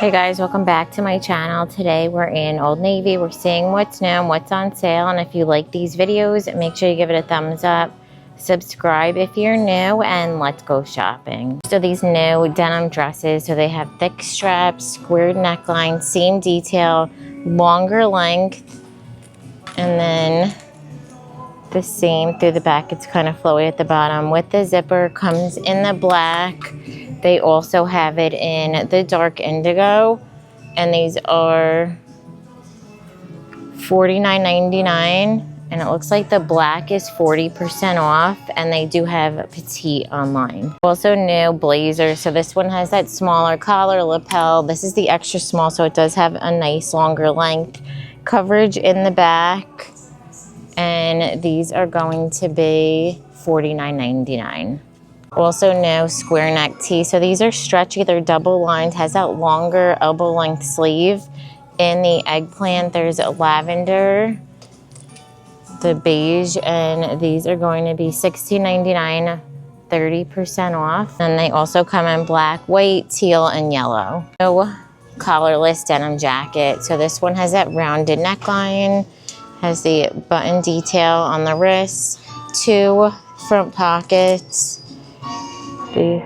Hey guys, welcome back to my channel. Today we're in Old Navy. We're seeing what's new and what's on sale, and if you like these videos, make sure you give it a thumbs up, subscribe if you're new, and let's go shopping. So these new denim dresses, so they have thick straps, squared neckline, seam detail, longer length, and then the seam through the back. It's kind of flowy at the bottom with the zipper. Comes in the black. They also have it in the dark indigo, and these are $49.99, and it looks like the black is 40% off, and they do have petite online. Also new blazers, so this one has that smaller collar lapel. This is the extra small, so it does have a nice longer length coverage in the back, and these are going to be $49.99. Also new square neck tee. So these are stretchy, they're double lined, has that longer elbow length sleeve. In the eggplant, there's a lavender, the beige, and these are going to be $16.99, 30% off. And they also come in black, white, teal, and yellow. No collarless denim jacket. So this one has that rounded neckline, has the button detail on the wrist, 2 front pockets. The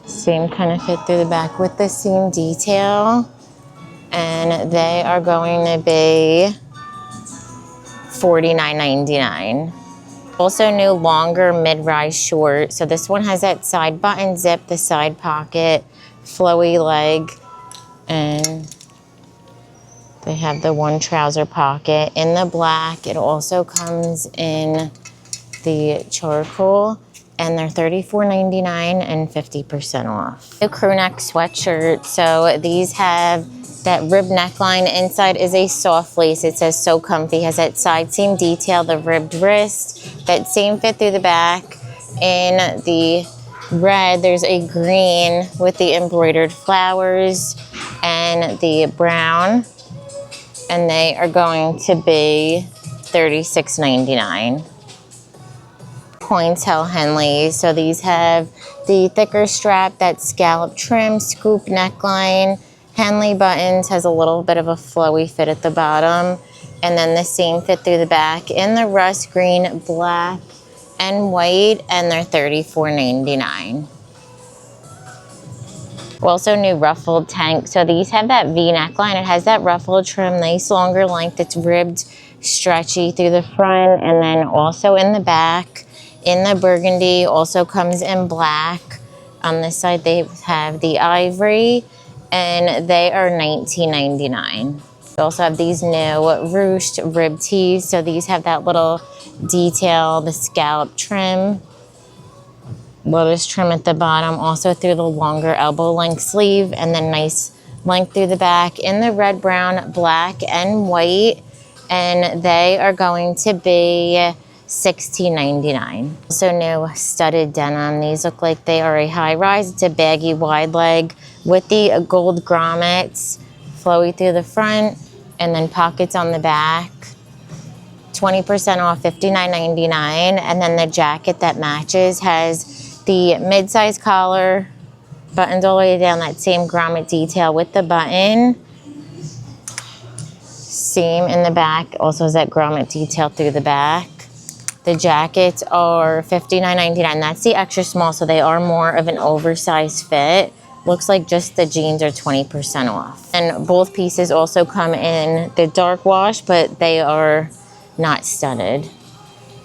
same kind of fit through the back with the seam detail, and they are going to be $49.99. Also new longer mid-rise short. So this one has that side button zip, the side pocket, flowy leg, and they have the one trouser pocket in the black. It also comes in the charcoal, and they're $34.99 and 50% off. The crew neck sweatshirt. So these have that ribbed neckline. Inside is a soft lace. It says so comfy. Has that side seam detail, the ribbed wrist, that same fit through the back. In the red, there's a green with the embroidered flowers and the brown, and they are going to be $36.99. Pointel Henley. So these have the thicker strap, that scallop trim, scoop neckline, Henley buttons, has a little bit of a flowy fit at the bottom, and then the same fit through the back in the rust green, black, and white, and they're $34.99. Also new ruffled tank. So these have that V neckline. It has that ruffled trim, nice longer length. It's ribbed, stretchy through the front, and then also in the back. In the burgundy, also comes in black. On this side, they have the ivory, and they are $19.99. We also have these new ruched rib tees. So these have that little detail, the scallop trim, lotus trim at the bottom, also through the longer elbow length sleeve, and then nice length through the back in the red, brown, black, and white, and they are going to be $16.99. Also new studded denim. These look like they are a high rise. It's a baggy wide leg with the gold grommets, flowy through the front, and then pockets on the back. 20% off, $59.99. And then the jacket that matches has the mid-size collar, buttons all the way down, that same grommet detail with the button. Seam in the back, also has that grommet detail through the back. The jackets are $59.99. That's the extra small, so they are more of an oversized fit. Looks like just the jeans are 20% off. And both pieces also come in the dark wash, but they are not studded.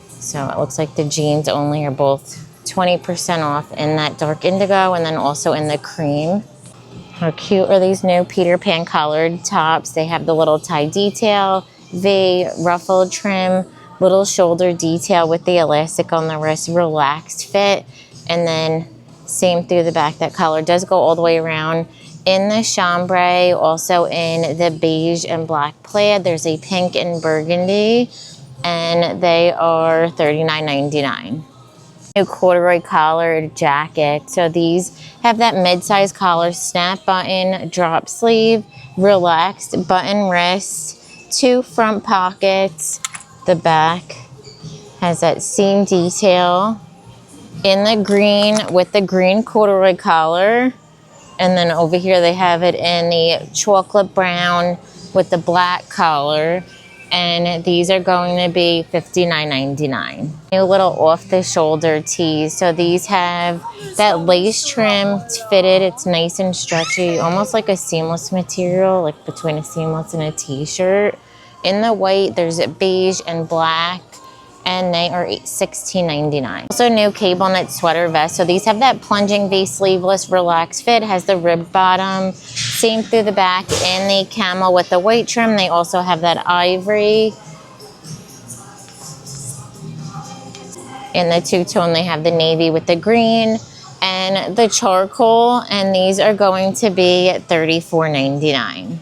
So it looks like the jeans only are both 20% off in that dark indigo, and then also in the cream. How cute are these new Peter Pan collared tops? They have the little tie detail, V, ruffled trim, little shoulder detail with the elastic on the wrist, relaxed fit, and then same through the back. That collar does go all the way around. In the chambray, also in the beige and black plaid, there's a pink and burgundy, and they are $39.99. New corduroy collared jacket. So these have that mid-size collar, snap button, drop sleeve, relaxed button wrist, 2 front pockets. The back has that seam detail in the green with the green corduroy collar, And then over here they have it in the chocolate brown with the black collar. And these are going to be $59.99. New little off-the-shoulder tees. So these have that lace trim. It's fitted. It's nice and stretchy, almost like a seamless material, like between a seamless and a t-shirt. In the white, there's a beige and black, and they are $16.99. Also new cable knit sweater vest. So these have that plunging V sleeveless relaxed fit, has the ribbed bottom, seam through the back in the camel with the white trim. They also have that ivory. In the two-tone, they have the navy with the green and the charcoal, and these are going to be $34.99.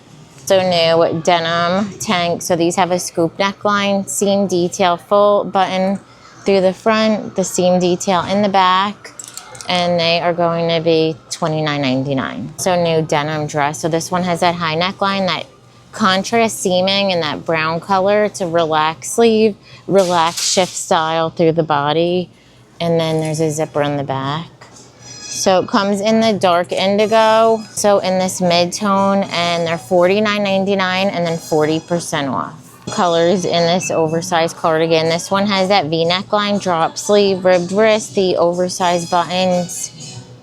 So new denim tank. So these have a scoop neckline, seam detail, full button through the front, the seam detail in the back, and they are going to be $29.99. So new denim dress. So this one has that high neckline, that contrast seaming in that brown color. It's a relaxed sleeve, relaxed shift style through the body, and then there's a zipper in the back. So it comes in the dark indigo, so in this mid-tone, and they're $49.99 and then 40% off. Colors in this oversized cardigan. This one has that V-neck line, drop sleeve, ribbed wrist, the oversized buttons,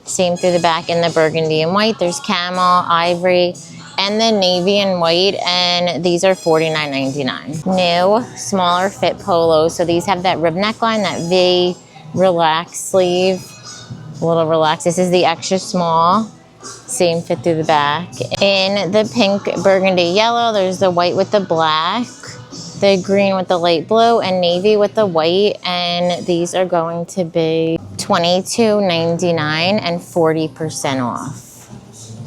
seam through the back in the burgundy and white. There's camel, ivory, and the navy and white, and these are $49.99. New, smaller fit polos. So these have that rib neckline, that V relaxed sleeve, a little relaxed. This is the extra small, same fit through the back. In the pink, burgundy, yellow, there's the white with the black, the green with the light blue, and navy with the white, and these are going to be $22.99 and 40% off.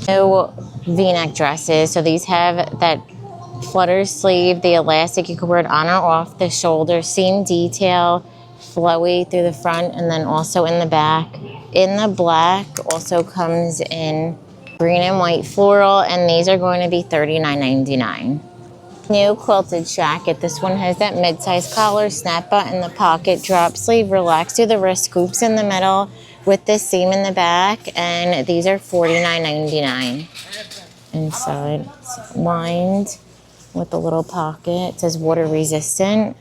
New V-neck dresses. So these have that flutter sleeve, the elastic, you can wear it on or off the shoulder, seam detail, flowy through the front, and then also in the back. In the black, also comes in green and white floral, and these are going to be $39.99. New quilted jacket. This one has that mid-size collar, snap button, the pocket, drop sleeve, relaxed through the wrist, scoops in the middle with the seam in the back, and these are $49.99. Inside, it's lined with a little pocket. It says water resistant.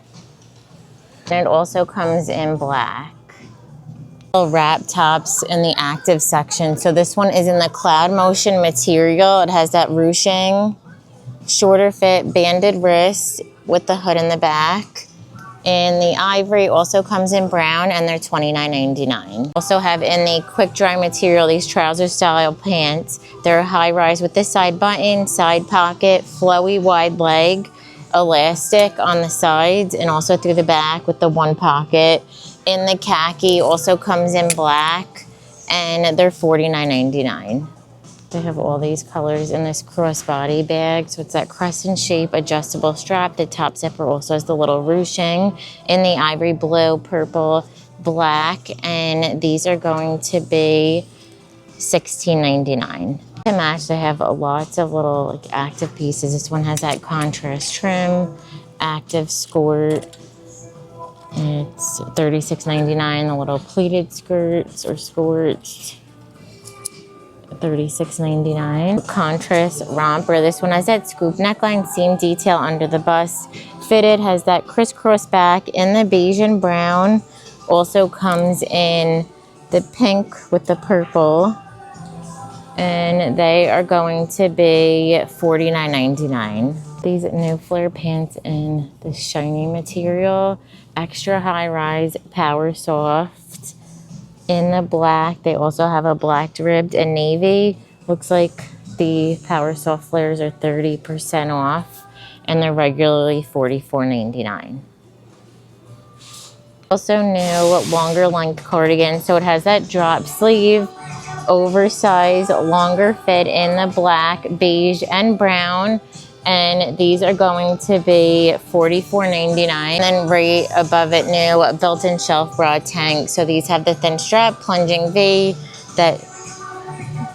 And it also comes in black. Wrap tops in the active section. So this one is in the Cloud Motion material. It has that ruching, shorter fit, banded wrist with the hood in the back. And the ivory also comes in brown, and they're $29.99. Also have in the quick dry material these trouser style pants. They're high rise with the side button, side pocket, flowy wide leg, elastic on the sides, and also through the back with the one pocket. In the khaki, also comes in black, and they're $49.99. They have all these colors in this crossbody bag. So it's that crescent shape, adjustable strap. The top zipper also has the little ruching in the ivory blue, purple, black, and these are going to be $16.99. To match, they have lots of little like active pieces. This one has that contrast trim, active skirt. It's $36.99. The little pleated skirts or skirts, $36.99. Contrast romper. This one has that scoop neckline, seam detail under the bust. Fitted, has that crisscross back in the beige and brown. Also comes in the pink with the purple. And they are going to be $49.99. These new flare pants in the shiny material, extra high rise, power soft. In the black, they also have a black ribbed and navy. Looks like the power soft flares are 30% off, and they're regularly $44.99. Also new longer length cardigan. So it has that drop sleeve, oversized, longer fit in the black, beige, and brown. And these are going to be $44.99. And then right above it, new built-in shelf bra tank. So these have the thin strap, plunging V, that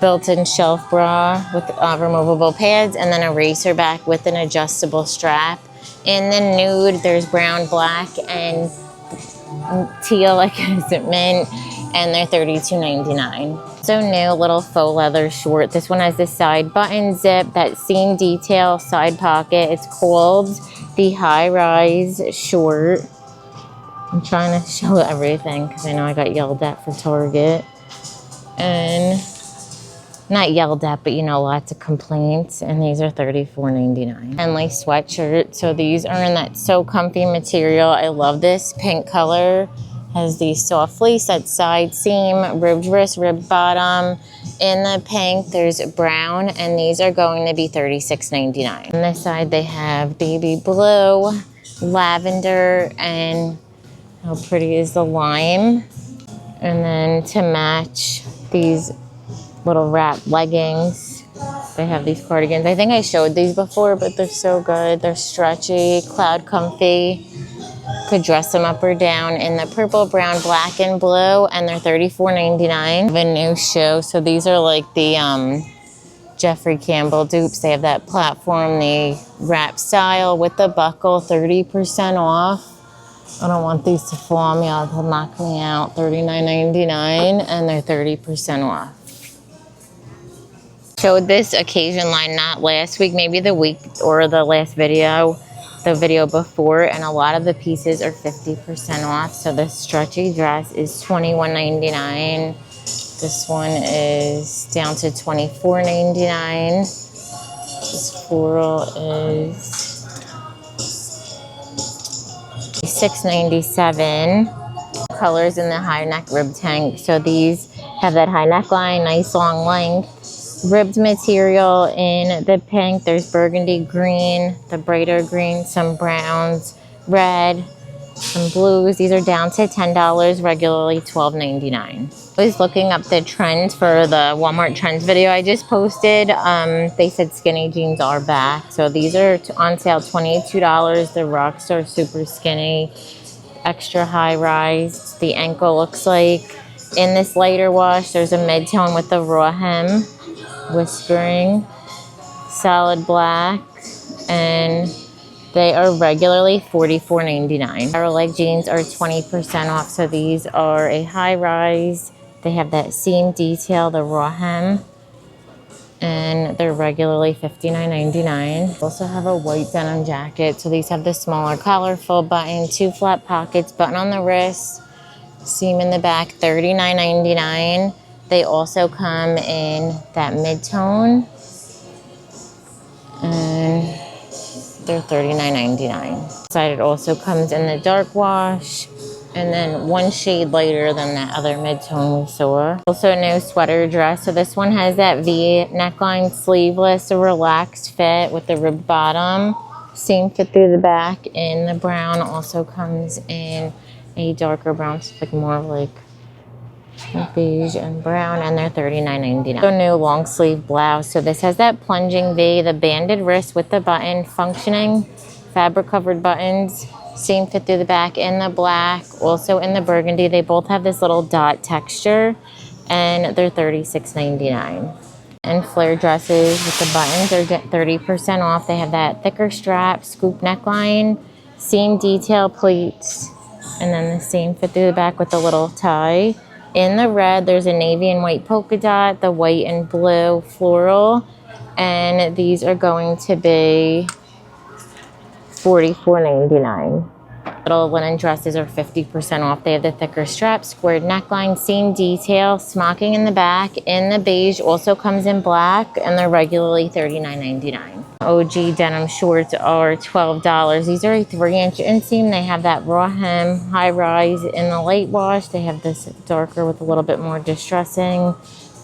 built-in shelf bra with removable pads, and then a racer back with an adjustable strap. In the nude, there's brown, black, and teal, like mint, and they're $32.99. So new, little faux leather short. This one has the side button zip, that seam detail, side pocket. It's called the high rise short. I'm trying to show everything because I know I got yelled at for Target. And not yelled at, but you know, lots of complaints. And these are $34.99. Henley sweatshirt. So these are in that So Comfy material. I love this pink color. Has the soft fleece, that side seam, ribbed wrist, ribbed bottom. In the pink, there's brown, and these are going to be $36.99. On this side, they have baby blue, lavender, and how pretty is the lime? And then to match these little wrap leggings, they have these cardigans. I think I showed these before, but they're so good. They're stretchy, cloud comfy. Could dress them up or down in the purple, brown, black, and blue, and they're $34.99. Of a new show. So these are like the Jeffrey Campbell dupes. They have that platform, the wrap style with the buckle, 30% off. I don't want these to fall on me. They'll knock me out. $39.99, and they're 30% off. Showed this occasion line not last week, maybe the week or the last video. The video before, and a lot of the pieces are 50% off. So the stretchy dress is $21.99. This one is down to $24.99. This floral is $6.97. Colors in the high neck rib tank. So these have that high neckline, nice long length. Ribbed material in the pink. There's burgundy green, the brighter green, some browns, red, some blues. These are down to $10, regularly $12.99. I was looking up the trends for the Walmart trends video I just posted. They said skinny jeans are back. So these are on sale, $22. The Rockstar Super Skinny, extra high rise. The ankle looks like. In this lighter wash, there's a mid-tone with the raw hem. Whispering, solid black, and they are regularly $44.99. Our leg jeans are 20% off, so these are a high rise. They have that seam detail, the raw hem, and they're regularly $59.99. Also have a white denim jacket, so these have the smaller collar, full button, 2 flat pockets, button on the wrist, seam in the back, $39.99. They also come in that mid-tone, and they're $39.99. Side it also comes in the dark wash, and then one shade lighter than that other mid-tone we saw. Also a new sweater dress. So this one has that V neckline, sleeveless, a relaxed fit with the ribbed bottom. Seam fit through the back in the brown. Also comes in a darker brown, so like more like beige and brown, and they're $39.99. So new long sleeve blouse. So this has that plunging V, the banded wrist with the button, functioning fabric covered buttons, seam fit through the back in the black, also in the burgundy. They both have this little dot texture, and they're $36.99. And flare dresses with the buttons are 30% off. They have that thicker strap, scoop neckline, seam detail pleats, and then the seam fit through the back with the little tie. In the red, there's a navy and white polka dot, the white and blue floral, and these are going to be $44.99. Little linen dresses are 50% off. They have the thicker strap, squared neckline, seam detail, smocking in the back. In the beige, also comes in black, and they're regularly $39.99. OG denim shorts are $12. These are a 3-inch inseam. They have that raw hem, high rise in the light wash. They have this darker with a little bit more distressing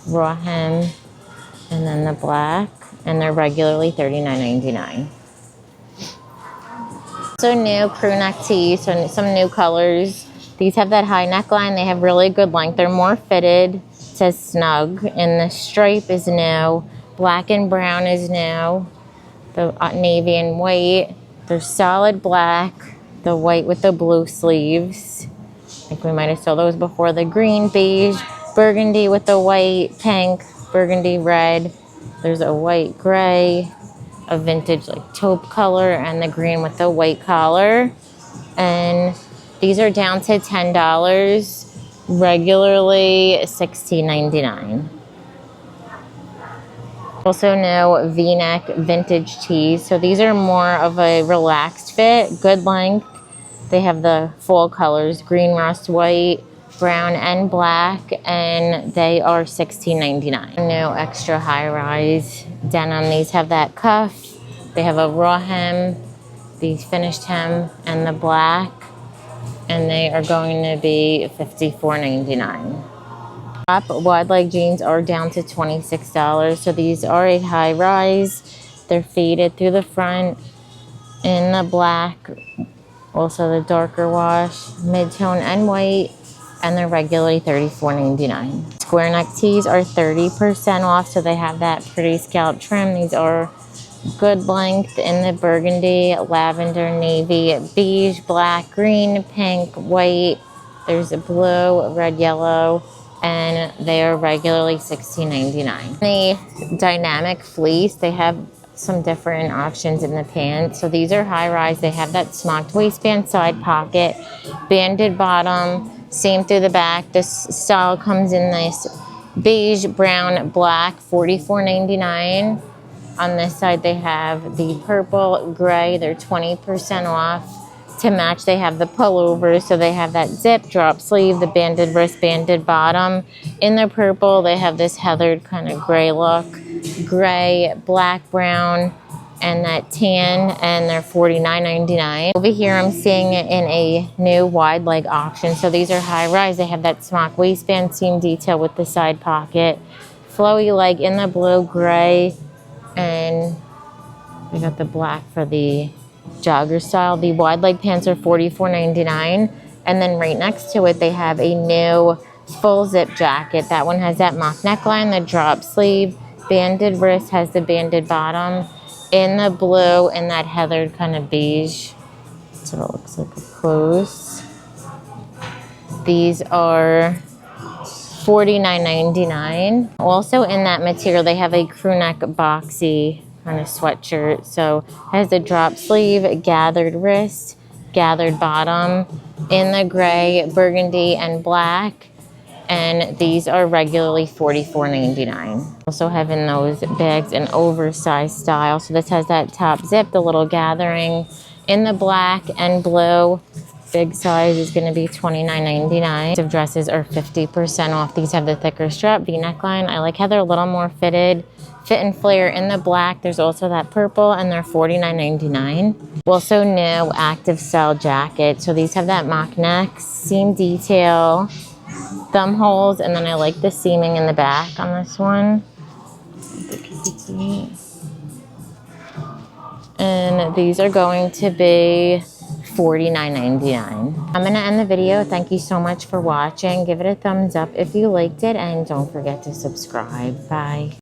raw hem, and then the black, and they're regularly $39.99. So new crew neck tees, so some new colors. These have that high neckline. They have really good length. They're more fitted. It says snug, and the stripe is new. Black and brown is new. The navy and white. They're solid black. The white with the blue sleeves. I think we might have saw those before. The green, beige, burgundy with the white, pink, burgundy, red. There's a white gray, a vintage like taupe color, and the green with the white collar. And these are down to $10. regularly $16.99. Also new V-neck vintage tees. So these are more of a relaxed fit, good length. They have the full colors, green, rust, white, brown, and black, and they are $16.99. New extra high-rise denim. These have that cuff. They have a raw hem, the finished hem, and the black, and they are going to be $54.99. Top wide leg jeans are down to $26. So these are a high rise. They're faded through the front in the black, also the darker wash, mid-tone, and white, and they're regularly $34.99. Square neck tees are 30% off, so they have that pretty scalp trim. These are good length in the burgundy, lavender, navy, beige, black, green, pink, white. There's a blue, red, yellow, and they are regularly $16.99. The dynamic fleece, they have some different options in the pants. So these are high rise. They have that smocked waistband, side pocket, banded bottom, same through the back. This style comes in this beige, brown, black, $44.99. On this side, they have the purple, gray. They're 20% off. To match, they have the pullovers. So they have that zip, drop sleeve, the banded wrist, banded bottom. In the purple, they have this heathered kind of gray look. Gray, black, brown, and that tan, and they're $49.99. Over here, I'm seeing it in a new wide leg option. So these are high rise. They have that smock waistband, seam detail with the side pocket. Flowy leg in the blue, gray, and we got the black for the jogger style. The wide leg pants are $44.99. And then right next to it, they have a new full zip jacket. That one has that mock neckline, the drop sleeve, banded wrist, has the banded bottom in the blue and that heathered kind of beige. That's what it looks like up close. These are $49.99. Also in that material, they have a crew neck boxy kind of sweatshirt. So it has the drop sleeve, gathered wrist, gathered bottom in the gray, burgundy, and black. And these are regularly $44.99. Also having those bags in oversized style. So this has that top zip, the little gathering in the black and blue. Big size is going to be $29.99. Active dresses are 50% off. These have the thicker strap, V-neckline. I like how they're a little more fitted. Fit and flare in the black. There's also that purple, and they're $49.99. Also new active style jacket. So these have that mock neck, seam detail, thumb holes, and then I like the seaming in the back on this one. And these are going to be $49.99. I'm going to end the video. Thank you so much for watching. Give it a thumbs up if you liked it, and don't forget to subscribe. Bye.